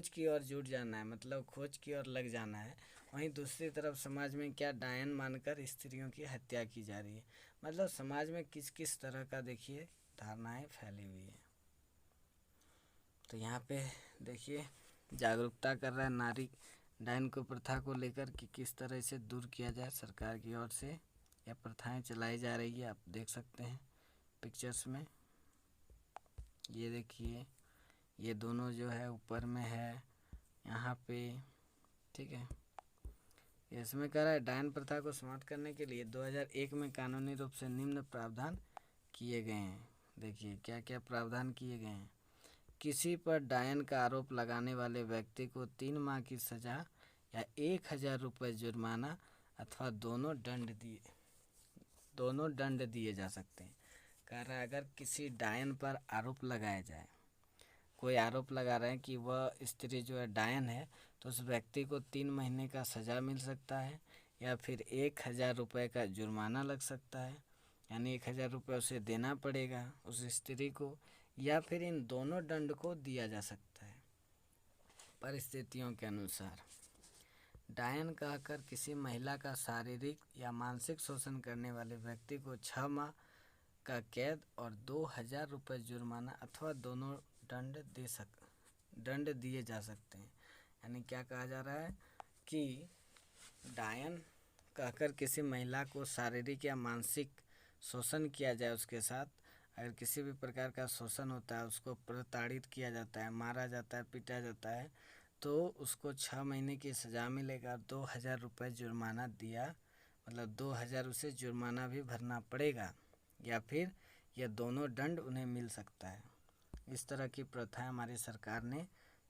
की ओर जुट जाना है, मतलब खोज की ओर लग जाना है। वहीं दूसरी तरफ समाज में क्या डायन मानकर स्त्रियों की हत्या की जा रही है। मतलब समाज में किस किस तरह का देखिए धारणाएं फैली हुई है। तो यहाँ पे देखिए जागरूकता कर रहा है नारी डायन को प्रथा को लेकर कि किस तरह से दूर किया जाए। सरकार की ओर से यह प्रथाएं चलाई जा रही है, आप देख सकते हैं पिक्चर्स में। ये देखिए ये दोनों जो है ऊपर में है यहाँ पे, ठीक है। इसमें कह रहा है डायन प्रथा को समाप्त करने के लिए 2001 में कानूनी रूप से निम्न प्रावधान किए गए हैं। देखिए क्या क्या प्रावधान किए गए हैं। किसी पर डायन का आरोप लगाने वाले व्यक्ति को 3 माह की सजा या 1,000 रुपये जुर्माना अथवा दोनों दंड दिए जा सकते हैं। कह रहा है अगर किसी डायन पर आरोप लगाया जाए, कोई आरोप लगा रहे हैं कि वह स्त्री जो है डायन है, तो उस व्यक्ति को 3 महीने का सज़ा मिल सकता है या फिर 1,000 रुपये का जुर्माना लग सकता है, यानी 1,000 रुपये उसे देना पड़ेगा उस स्त्री को, या फिर इन दोनों दंड को दिया जा सकता है परिस्थितियों के अनुसार। डायन कहकर किसी महिला का शारीरिक या मानसिक शोषण करने वाले व्यक्ति को 6 माह का कैद और 2,000 रुपये जुर्माना अथवा दोनों दंड दिए जा सकते हैं। यानी क्या कहा जा रहा है कि डायन कहकर किसी महिला को शारीरिक या मानसिक शोषण किया जाए, उसके साथ अगर किसी भी प्रकार का शोषण होता है, उसको प्रताड़ित किया जाता है, मारा जाता है, पीटा जाता है, तो उसको 6 महीने की सज़ा मिलेगा, 2,000 रुपये जुर्माना दिया, मतलब 2,000 उसे जुर्माना भी भरना पड़ेगा, या फिर यह दोनों दंड उन्हें मिल सकता है। इस तरह की प्रथा हमारी सरकार ने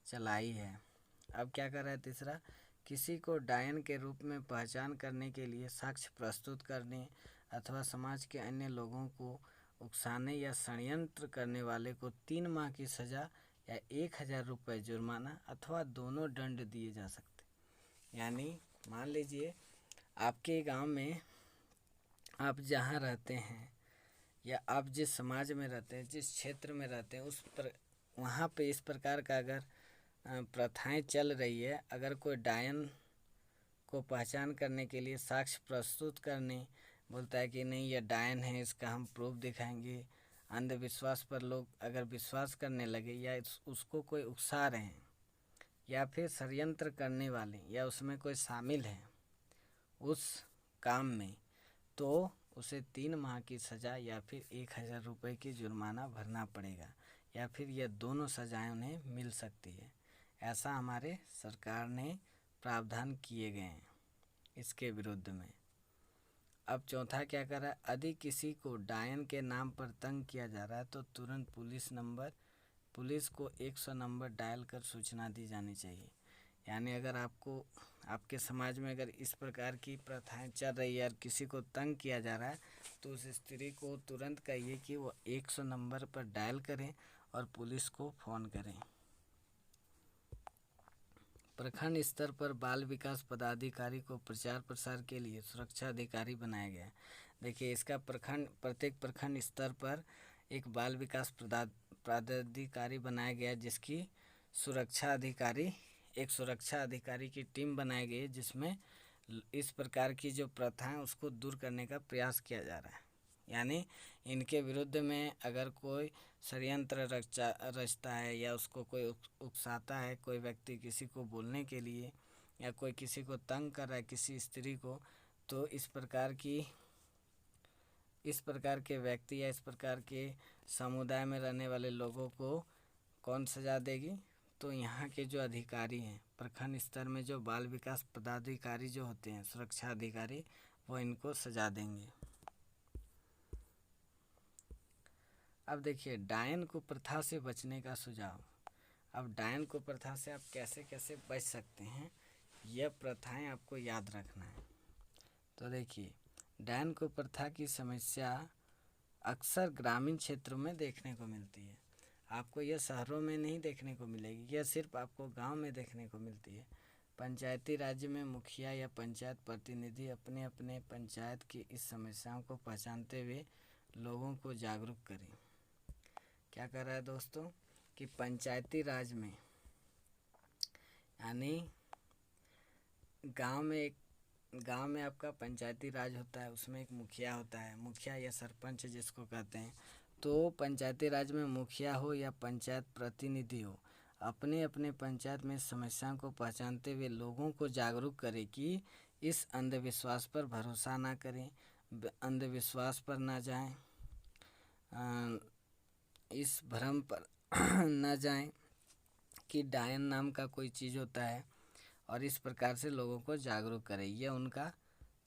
चलाई है। अब क्या कर रहा है तीसरा, किसी को डायन के रूप में पहचान करने के लिए साक्ष्य प्रस्तुत करने अथवा समाज के अन्य लोगों को उकसाने या षड्यंत्र करने वाले को 3 माह की सज़ा या 1,000 रुपये जुर्माना अथवा दोनों दंड दिए जा सकते। यानी मान लीजिए आपके गांव में आप जहां रहते हैं या आप जिस समाज में रहते हैं, जिस क्षेत्र में रहते हैं, वहाँ पे इस प्रकार का अगर प्रथाएं चल रही है, अगर कोई डायन को पहचान करने के लिए साक्ष्य प्रस्तुत करने बोलता है कि नहीं यह डायन है, इसका हम प्रूफ दिखाएंगे, अंधविश्वास पर लोग अगर विश्वास करने लगे या उसको कोई उकसा रहे हैं या फिर षड्यंत्र करने वाले या उसमें कोई शामिल है उस काम में, तो उसे 3 माह की सज़ा या फिर 1,000 रुपये की जुर्माना भरना पड़ेगा, या फिर यह दोनों सज़ाएं उन्हें मिल सकती है। ऐसा हमारे सरकार ने प्रावधान किए गए हैं इसके विरुद्ध में। अब चौथा क्या कर रहा है, यदि किसी को डायन के नाम पर तंग किया जा रहा है तो तुरंत पुलिस को 100 नंबर डायल कर सूचना दी जानी चाहिए। यानी अगर आपको आपके समाज में अगर इस प्रकार की प्रथाएं चल रही है और किसी को तंग किया जा रहा है, तो उस स्त्री को तुरंत कहिए कि वो 100 नंबर पर डायल करें और पुलिस को फ़ोन करें। प्रखंड स्तर पर बाल विकास पदाधिकारी को प्रचार प्रसार के लिए सुरक्षा अधिकारी बनाया गया है। देखिए इसका प्रत्येक प्रखंड स्तर पर एक बाल विकास पदाधिकारी बनाया गया है, जिसकी एक सुरक्षा अधिकारी की टीम बनाई गई है, जिसमें इस प्रकार की जो प्रथा है उसको दूर करने का प्रयास किया जा रहा है। यानी इनके विरुद्ध में अगर कोई षड्यंत्र रचता है या उसको कोई उकसाता है, कोई व्यक्ति किसी को बोलने के लिए या कोई किसी को तंग कर रहा है किसी स्त्री को, तो इस प्रकार के व्यक्ति या इस प्रकार के समुदाय में रहने वाले लोगों को कौन सज़ा देगी, तो यहाँ के जो अधिकारी हैं प्रखंड स्तर में जो बाल विकास पदाधिकारी जो होते हैं सुरक्षा अधिकारी, वो इनको सज़ा देंगे। अब देखिए डायन को प्रथा से बचने का सुझाव। अब डायन को प्रथा से आप कैसे कैसे बच सकते हैं, यह प्रथाएं आपको याद रखना है। तो देखिए डायन को प्रथा की समस्या अक्सर ग्रामीण क्षेत्रों में देखने को मिलती है। आपको यह शहरों में नहीं देखने को मिलेगी, यह सिर्फ आपको गांव में देखने को मिलती है। पंचायती राज्य में मुखिया या पंचायत प्रतिनिधि अपने अपने पंचायत की इस समस्याओं को पहचानते हुए लोगों को जागरूक करें। क्या कर रहा है दोस्तों कि पंचायती राज में यानी गांव में आपका पंचायती राज होता है, उसमें एक मुखिया होता है, मुखिया या सरपंच जिसको कहते हैं। तो पंचायती राज में मुखिया हो या पंचायत प्रतिनिधि हो, अपने अपने पंचायत में समस्याओं को पहचानते हुए लोगों को जागरूक करे कि इस अंधविश्वास पर भरोसा ना करें, अंधविश्वास पर ना जाएं, इस भ्रम पर न जाएं कि डायन नाम का कोई चीज़ होता है, और इस प्रकार से लोगों को जागरूक करें। यह उनका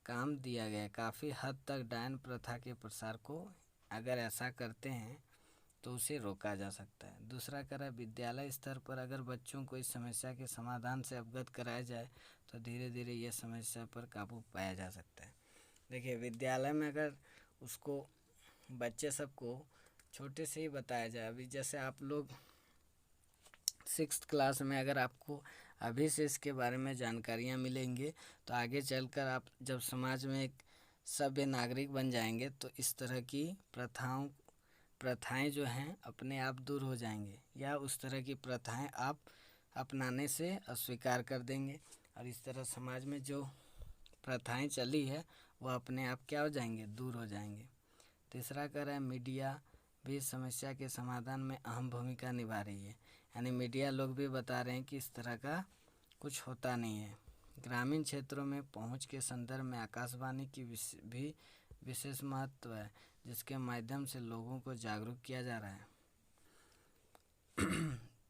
काम दिया गया है। काफ़ी हद तक डायन प्रथा के प्रसार को अगर ऐसा करते हैं तो उसे रोका जा सकता है। दूसरा कह रहा है, विद्यालय स्तर पर अगर बच्चों को इस समस्या के समाधान से अवगत कराया जाए तो धीरे धीरे यह समस्या पर काबू पाया जा सकता है। देखिए, विद्यालय में अगर उसको बच्चे सबको छोटे से ही बताया जाए, अभी जैसे आप लोग 6th क्लास में अगर आपको अभी से इसके बारे में जानकारियाँ मिलेंगे तो आगे चलकर आप जब समाज में एक सभ्य नागरिक बन जाएंगे तो इस तरह की प्रथाएं जो हैं अपने आप दूर हो जाएंगे, या उस तरह की प्रथाएं आप अपनाने से अस्वीकार कर देंगे, और इस तरह समाज में जो प्रथाएं चली है वह अपने आप क्या हो जाएंगे, दूर हो जाएंगे। तीसरा कह रहा है, मीडिया भी समस्या के समाधान में अहम भूमिका निभा रही है। यानी मीडिया लोग भी बता रहे हैं कि इस तरह का कुछ होता नहीं है। ग्रामीण क्षेत्रों में पहुंच के संदर्भ में आकाशवाणी की भी विशेष महत्व है, जिसके माध्यम से लोगों को जागरूक किया जा रहा है।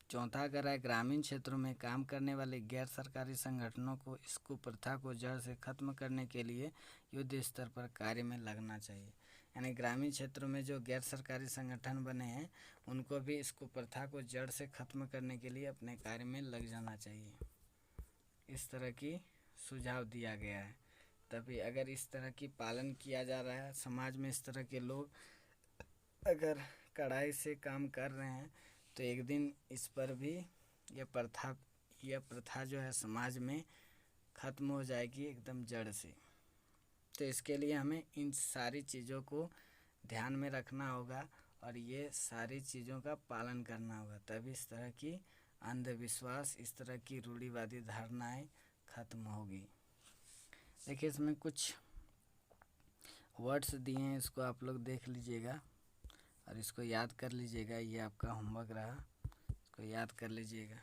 चौथा कह रहा है, ग्रामीण क्षेत्रों में काम करने वाले गैर सरकारी संगठनों को इस कुप्रथा को जड़ से खत्म करने के लिए युद्ध स्तर पर कार्य में लगना चाहिए। यानी ग्रामीण क्षेत्रों में जो गैर सरकारी संगठन बने हैं उनको भी इस कुप्रथा को जड़ से खत्म करने के लिए अपने कार्य में लग जाना चाहिए। इस तरह की सुझाव दिया गया है। तभी अगर इस तरह की पालन किया जा रहा है, समाज में इस तरह के लोग अगर कड़ाई से काम कर रहे हैं तो एक दिन इस पर भी यह प्रथा जो है समाज में ख़त्म हो जाएगी एकदम जड़ से। तो इसके लिए हमें इन सारी चीज़ों को ध्यान में रखना होगा और ये सारी चीज़ों का पालन करना होगा, तभी इस तरह की अंधविश्वास, इस तरह की रूढ़िवादी धारणाएं ख़त्म होगी। देखिए, इसमें कुछ वर्ड्स दिए हैं, इसको आप लोग देख लीजिएगा और इसको याद कर लीजिएगा। ये आपका होमवर्क रहा, इसको याद कर लीजिएगा।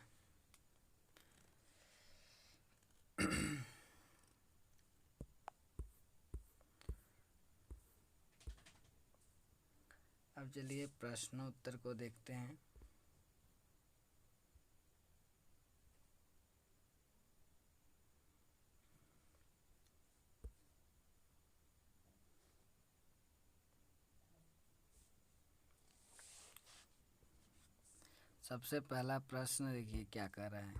अब चलिए प्रश्नोत्तर को देखते हैं। सबसे पहला प्रश्न देखिए क्या कह रहा है।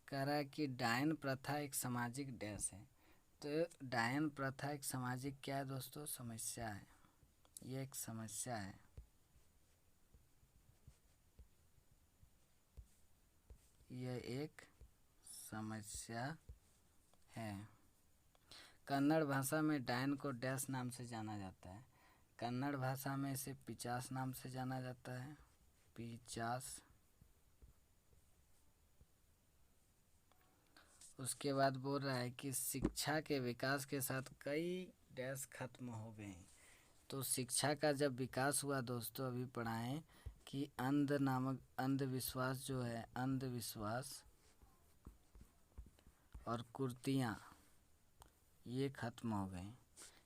कह रहा है कि डायन प्रथा एक सामाजिक डैश है। तो डायन प्रथा एक सामाजिक क्या है दोस्तों, समस्या है। ये एक समस्या है। यह एक समस्या है। कन्नड़ भाषा में डायन को डैश नाम से जाना जाता है। कन्नड़ भाषा में इसे पिचास नाम से जाना जाता है, पिचास। उसके बाद बोल रहा है कि शिक्षा के विकास के साथ कई डैश खत्म हो गए। तो शिक्षा का जब विकास हुआ दोस्तों, अभी पढ़ाएं कि अंधविश्वास जो है, अंधविश्वास और कुरीतियाँ ये खत्म हो गई।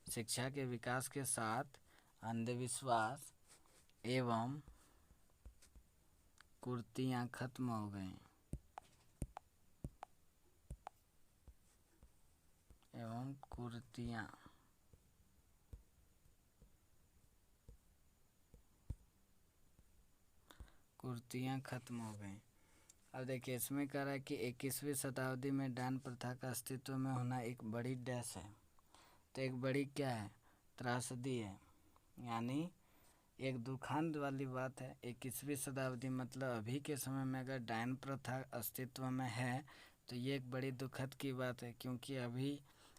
शिक्षा के विकास के साथ अंधविश्वास एवं कुरीतियाँ खत्म हो गई, एवं कुरीतियाँ। कुरीतियाँ खत्म हो गई। अब देखिए, इसमें कह रहा है कि 21वीं शताब्दी में डायन प्रथा का अस्तित्व में होना एक बड़ी डैश है। तो एक बड़ी क्या है, त्रासदी है, यानी एक दुखांत वाली बात है। 21वीं शताब्दी मतलब अभी के समय में अगर डायन प्रथा अस्तित्व में है तो ये एक बड़ी दुखद की बात है, क्योंकि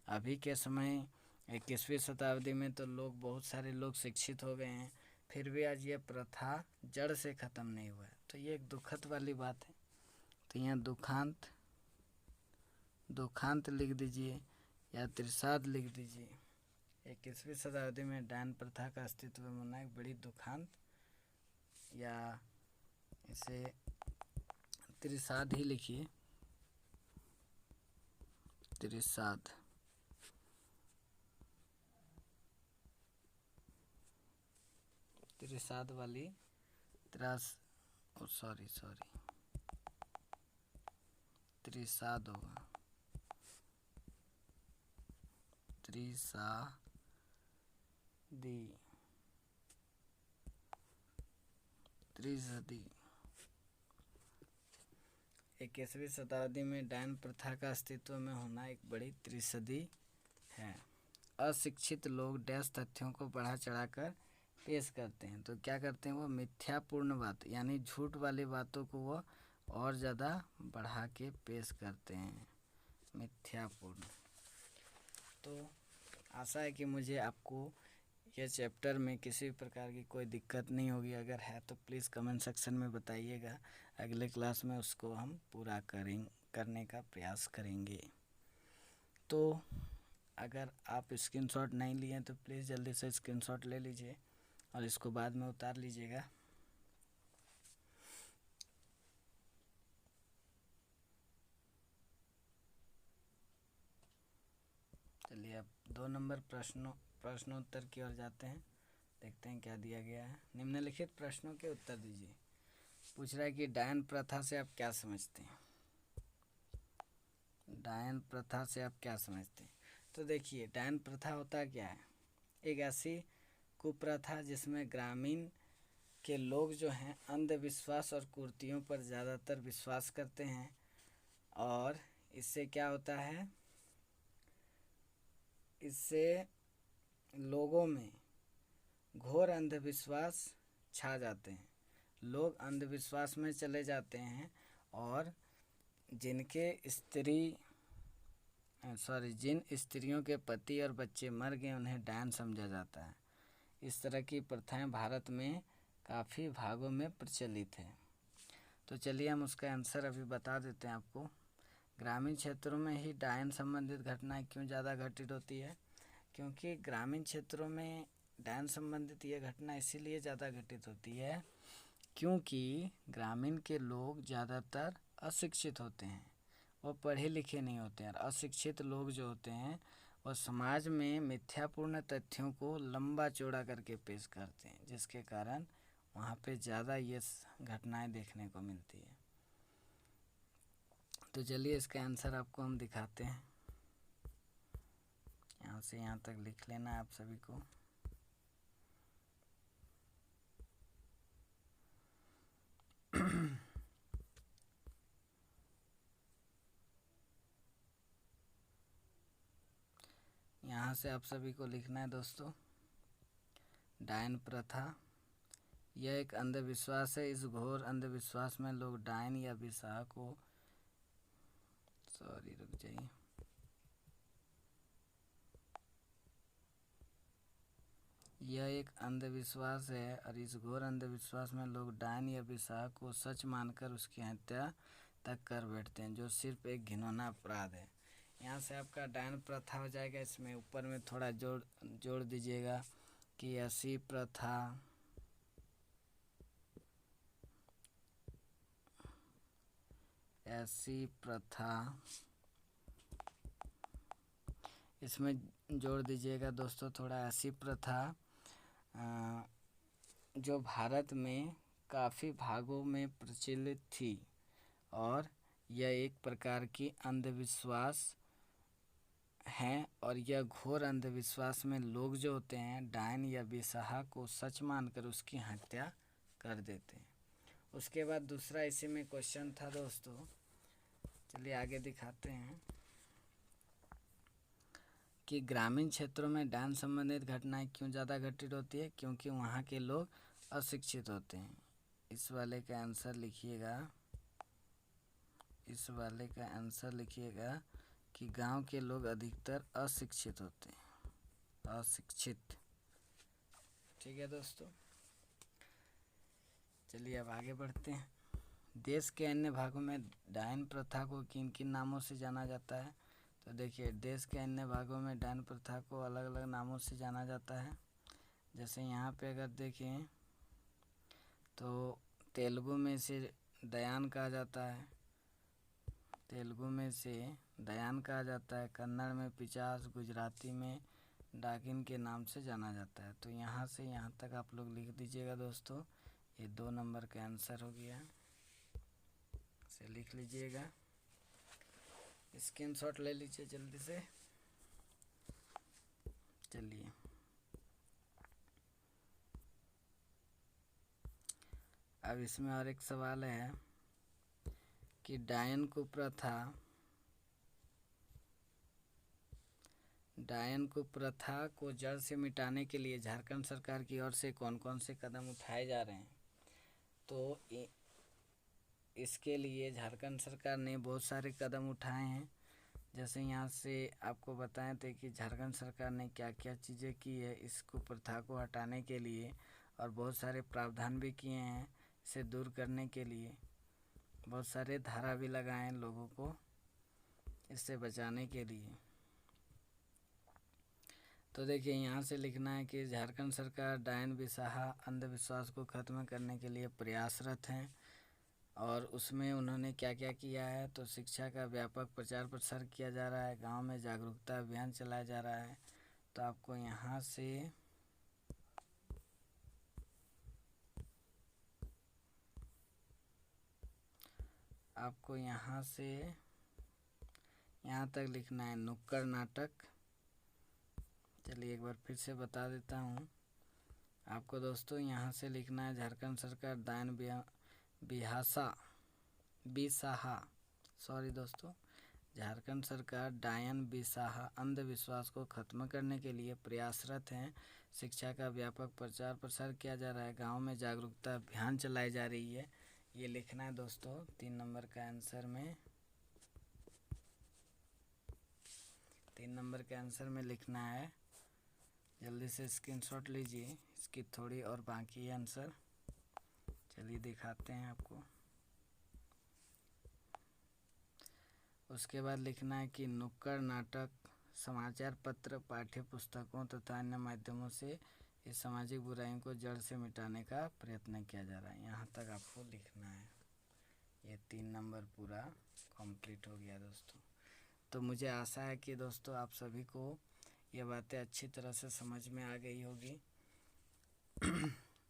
अभी के समय 21वीं शताब्दी में तो बहुत सारे लोग शिक्षित हो गए हैं, फिर भी आज ये प्रथा जड़ से ख़त्म नहीं हुआ है। तो ये एक दुखद वाली बात है। तो यहाँ दुखांत लिख दीजिए या त्रिसाद लिख दीजिए। 21वीं शताब्दी में डायन प्रथा का अस्तित्व में होना एक बड़ी दुखांत, या इसे त्रिसाद ही लिखिए, त्रिसाद। त्रिसाद वाली त्रिसाद होगा, त्रिसदी। 21वीं शताब्दी में डायन प्रथा का अस्तित्व में होना एक बड़ी त्रिसदी है। अशिक्षित लोग डैश तथ्यों को बढ़ा चढ़ाकर पेश करते हैं। तो क्या करते हैं वो मिथ्यापूर्ण बात यानी झूठ वाली बातों को वो और ज़्यादा बढ़ा के पेश करते हैं, मिथ्यापूर्ण। तो आशा है कि मुझे आपको यह चैप्टर में किसी भी प्रकार की कोई दिक्कत नहीं होगी। अगर है तो प्लीज़ कमेंट सेक्शन में बताइएगा, अगले क्लास में उसको हम पूरा करने का प्रयास करेंगे। तो अगर आप स्क्रीनशॉट नहीं लिए तो प्लीज़ जल्दी से स्क्रीनशॉट ले लीजिए और इसको बाद में उतार लीजिएगा। चलिए अब 2 नंबर प्रश्नोत्तर की ओर जाते हैं। देखते हैं क्या दिया गया है। निम्नलिखित प्रश्नों के उत्तर दीजिए। पूछ रहा है कि डायन प्रथा से आप क्या समझते हैं। डायन प्रथा से आप क्या समझते हैं। तो देखिए डायन प्रथा होता क्या है, एक ऐसी कुप्रथा जिसमें ग्रामीण के लोग जो हैं अंधविश्वास और कुरीतियों पर ज़्यादातर विश्वास करते हैं, और इससे क्या होता है, इससे लोगों में घोर अंधविश्वास छा जाते हैं। लोग अंधविश्वास में चले जाते हैं और जिन स्त्रियों के पति और बच्चे मर गए उन्हें डायन समझा जाता है। इस तरह की प्रथाएं भारत में काफ़ी भागों में प्रचलित है। तो चलिए हम उसका आंसर अभी बता देते हैं आपको। ग्रामीण क्षेत्रों में ही डायन संबंधित घटनाएं क्यों ज़्यादा घटित होती है, क्योंकि ग्रामीण क्षेत्रों में डायन संबंधित ये घटना इसीलिए ज़्यादा घटित होती है क्योंकि ग्रामीण के लोग ज़्यादातर अशिक्षित होते हैं, वो पढ़े लिखे नहीं होते हैं। अशिक्षित लोग जो होते हैं वो समाज में मिथ्यापूर्ण तथ्यों को लंबा चौड़ा करके पेश करते हैं, जिसके कारण वहाँ पे ज़्यादा ये घटनाएं देखने को मिलती है। तो चलिए इसका आंसर आपको हम दिखाते हैं। यहाँ से यहाँ तक लिख लेना है आप सभी को। यहाँ से आप सभी को लिखना है दोस्तों, डायन प्रथा यह एक अंधविश्वास है। इस घोर अंधविश्वास में लोग डायन या बिसाह को रुक जाइए। यह एक अंधविश्वास है और इस घोर अंधविश्वास में लोग डायन या बिसाह को सच मानकर उसकी हत्या तक कर बैठते हैं, जो सिर्फ एक घिनौना अपराध है। यहाँ से आपका डायन प्रथा हो जाएगा। इसमें ऊपर में थोड़ा जोड़ दीजिएगा कि ऐसी प्रथा इसमें जोड़ दीजिएगा दोस्तों थोड़ा। ऐसी प्रथा जो भारत में काफ़ी भागों में प्रचलित थी और यह एक प्रकार की अंधविश्वास है, और यह घोर अंधविश्वास में लोग जो होते हैं डायन या बेसहा को सच मानकर उसकी हत्या कर देते हैं। उसके बाद दूसरा इसी में क्वेश्चन था दोस्तों, चलिए आगे दिखाते हैं कि ग्रामीण क्षेत्रों में डायन संबंधित घटनाएं क्यों ज़्यादा घटित होती है, क्योंकि वहाँ के लोग अशिक्षित होते हैं। इस वाले का आंसर लिखिएगा कि गांव के लोग अधिकतर अशिक्षित होते हैं, अशिक्षित। ठीक है दोस्तों, चलिए अब आगे बढ़ते हैं। देश के अन्य भागों में डायन प्रथा को किन किन नामों से जाना जाता है? तो देखिए, देश के अन्य भागों में डायन प्रथा को अलग अलग नामों से जाना जाता है। जैसे यहाँ पे अगर देखें तो तेलुगु में इसे दयान कहा जाता है, तेलुगु में इसे दयान कहा जाता है, कन्नड़ में पिशाच, गुजराती में डाकिन के नाम से जाना जाता है। तो यहाँ से यहाँ तक आप लोग लिख दीजिएगा दोस्तों। ये 2 नंबर का आंसर हो गया, इसे लिख लीजिएगा, स्क्रीनशॉट ले लीजिए जल्दी से। चलिए, अब इसमें और एक सवाल है कि डायन कुप्रथा को जड़ से मिटाने के लिए झारखंड सरकार की ओर से कौन कौन से कदम उठाए जा रहे हैं? तो इसके लिए झारखंड सरकार ने बहुत सारे कदम उठाए हैं। जैसे यहाँ से आपको बताएं थे कि झारखंड सरकार ने क्या क्या चीज़ें की है इस कुप्रथा को हटाने के लिए, और बहुत सारे प्रावधान भी किए हैं इसे दूर करने के लिए। बहुत सारे धारा भी लगाए हैं लोगों को इससे बचाने के लिए। तो देखिए, यहाँ से लिखना है कि झारखंड सरकार डायन बिसाहा अंधविश्वास को ख़त्म करने के लिए प्रयासरत हैं। और उसमें उन्होंने क्या क्या किया है? तो शिक्षा का व्यापक प्रचार प्रसार किया जा रहा है, गांव में जागरूकता अभियान चलाया जा रहा है। तो आपको यहाँ से यहाँ तक लिखना है नुक्कड़ नाटक। चलिए एक बार फिर से बता देता हूँ आपको दोस्तों। यहाँ से लिखना है झारखंड सरकार डायन झारखंड सरकार डायन बिसाहा अंधविश्वास को ख़त्म करने के लिए प्रयासरत हैं। शिक्षा का व्यापक प्रचार प्रसार किया जा रहा है, गांव में जागरूकता अभियान चलाई जा रही है। ये लिखना है दोस्तों 3 नंबर का आंसर में। 3 नंबर के आंसर में लिखना है, जल्दी से स्क्रीनशॉट लीजिए। इसकी थोड़ी और बाकी है आंसर। चलिए दिखाते हैं आपको। उसके बाद लिखना है कि नुक्कड़ नाटक, समाचार पत्र, पाठ्य पुस्तकों तथा अन्य माध्यमों से इस सामाजिक बुराइयों को जड़ से मिटाने का प्रयत्न किया जा रहा है। यहाँ तक आपको लिखना है। ये 3 नंबर पूरा कंप्लीट हो गया दोस्तों। तो मुझे आशा है कि दोस्तों आप सभी को ये बातें अच्छी तरह से समझ में आ गई होगी।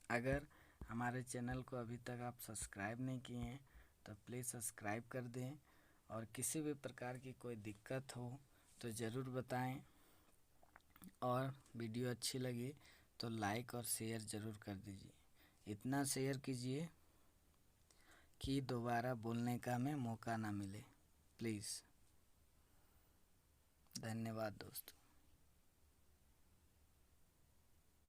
अगर हमारे चैनल को अभी तक आप सब्सक्राइब नहीं किए हैं तो प्लीज़ सब्सक्राइब कर दें, और किसी भी प्रकार की कोई दिक्कत हो तो ज़रूर बताएं, और वीडियो अच्छी लगी तो लाइक और शेयर ज़रूर कर दीजिए। इतना शेयर कीजिए कि दोबारा बोलने का हमें मौका ना मिले, प्लीज़। धन्यवाद दोस्तों।